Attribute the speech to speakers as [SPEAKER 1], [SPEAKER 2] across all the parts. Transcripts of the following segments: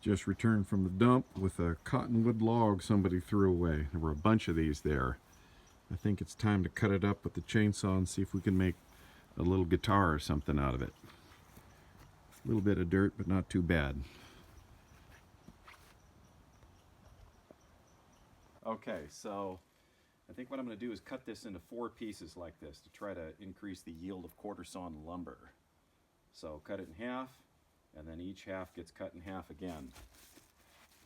[SPEAKER 1] Just returned from the dump with a cottonwood log somebody threw away. There were a bunch of these there. I think it's time to cut it up with the chainsaw and see if we can make a little guitar or something out of it. A little bit of dirt, but not too bad. Okay, so I think what I'm going to do is cut this into 4 pieces like this to try to increase the yield of quarter sawn lumber. So cut it in half, and then each half gets cut in half again.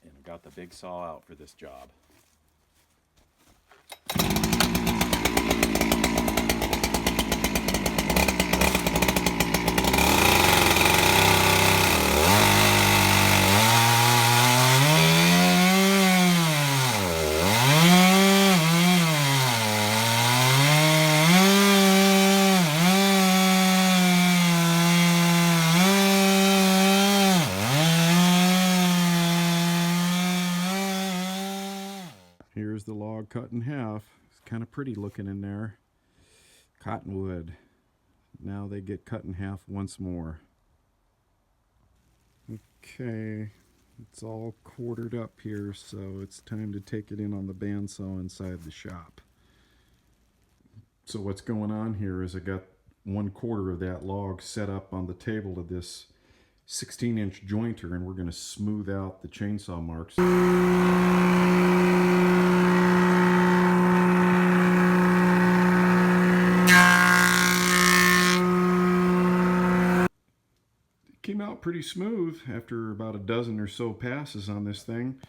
[SPEAKER 1] And I've got the big saw out for this job. Here's the log cut in half. It's kind of pretty looking in there. Cottonwood. Now they get cut in half once more. Okay, it's all quartered up here, so it's time to take it in on the bandsaw inside the shop. So what's going on here is I got 1/4 of that log set up on the table of this 16-inch jointer, and we're going to smooth out the chainsaw marks. Came out pretty smooth after about a dozen or so passes on this thing,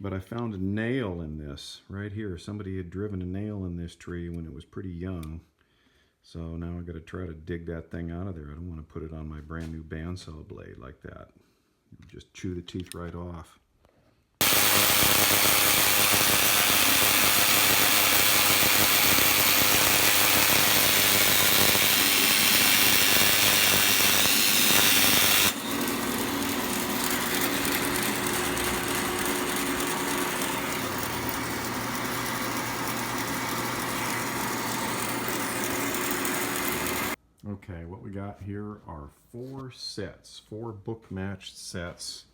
[SPEAKER 1] but I found a nail in this right here. Somebody had driven a nail in this tree when it was pretty young, so now I got to try to dig that thing out of there. I don't want to put it on my brand new bandsaw blade like that. Just chew the teeth right off. Okay, what we got here are 4 sets, 4 book-matched sets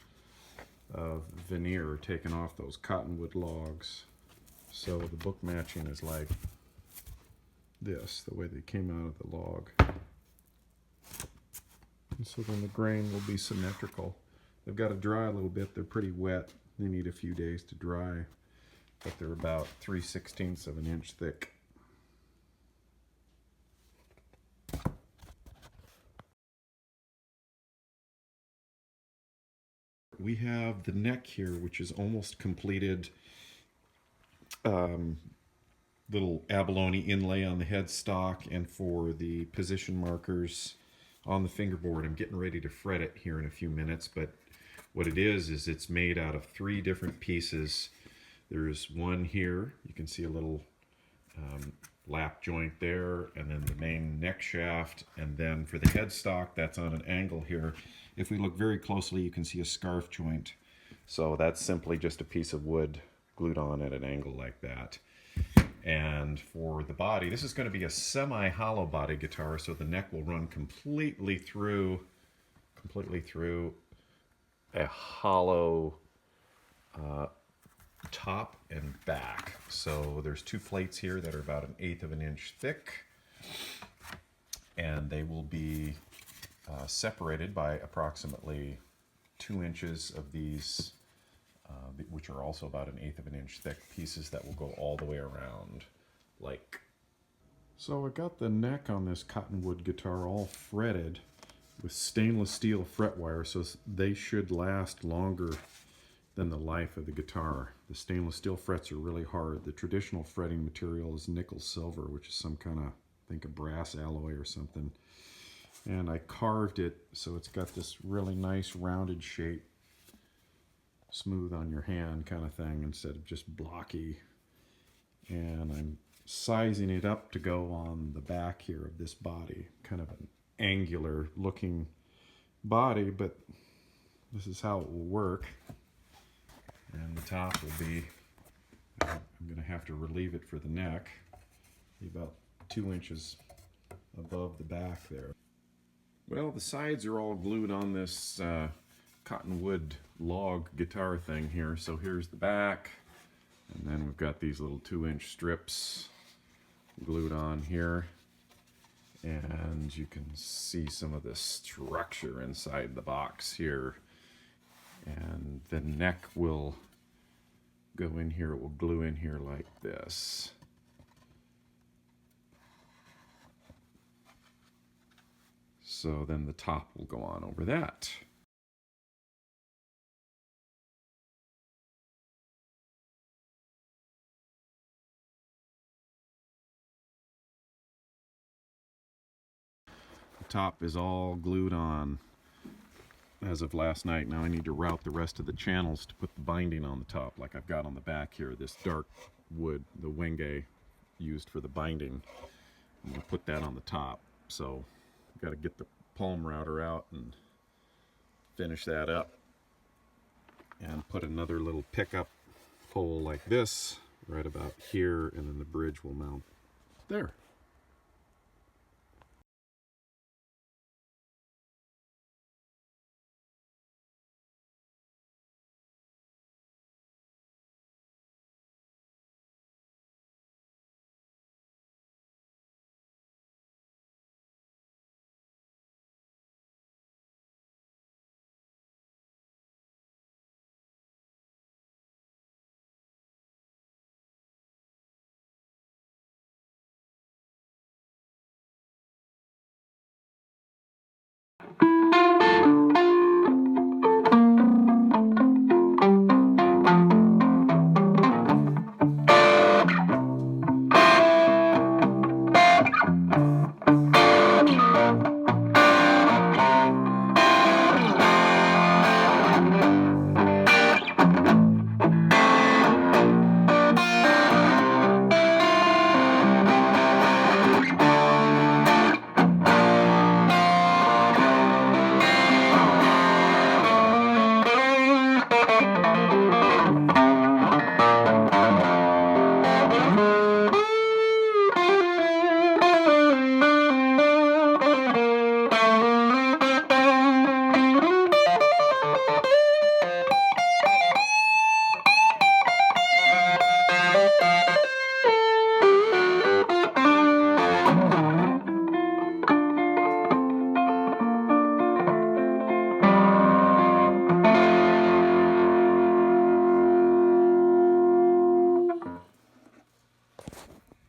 [SPEAKER 1] of veneer taken off those cottonwood logs. So the book matching is like this, the way they came out of the log. And so then the grain will be symmetrical. They've got to dry a little bit. They're pretty wet. They need a few days to dry, but they're about 3/16 of an inch thick. We have the neck here, which is almost completed. Little abalone inlay on the headstock, and for the position markers on the fingerboard. I'm getting ready to fret it here in a few minutes, but what it is it's made out of 3 different pieces. There's one here, you can see a little lap joint there, and then the main neck shaft, and then for the headstock that's on an angle here. If we look very closely, you can see a scarf joint. So that's simply just a piece of wood glued on at an angle like that. And for the body, this is going to be a semi-hollow body guitar, so the neck will run completely through a hollow top and back. So there's 2 plates here that are about 1/8 of an inch thick, and they will be separated by approximately 2 inches of these, which are also about 1/8 of an inch thick pieces that will go all the way around, like. So I got the neck on this cottonwood guitar all fretted with stainless steel fret wire, so they should last longer than the life of the guitar. The stainless steel frets are really hard. The traditional fretting material is nickel silver, which is some kind of, I think, a brass alloy or something. And I carved it so it's got this really nice rounded shape, smooth on your hand kind of thing instead of just blocky. And I'm sizing it up to go on the back here of this body, kind of an angular looking body, but this is how it will work. And the top will be, I'm going to have to relieve it for the neck, be about 2 inches above the back there. Well, the sides are all glued on this cottonwood log guitar thing here. So here's the back, and then we've got these little 2-inch strips glued on here, and you can see some of the structure inside the box here. And the neck will go in here, it will glue in here like this. So then the top will go on over that. The top is all glued on as of last night. Now I need to route the rest of the channels to put the binding on the top, like I've got on the back here, this dark wood, the Wenge used for the binding. I'm going to put that on the top. So I've got to get the palm router out and finish that up, and put another little pickup hole like this right about here, and then the bridge will mount there.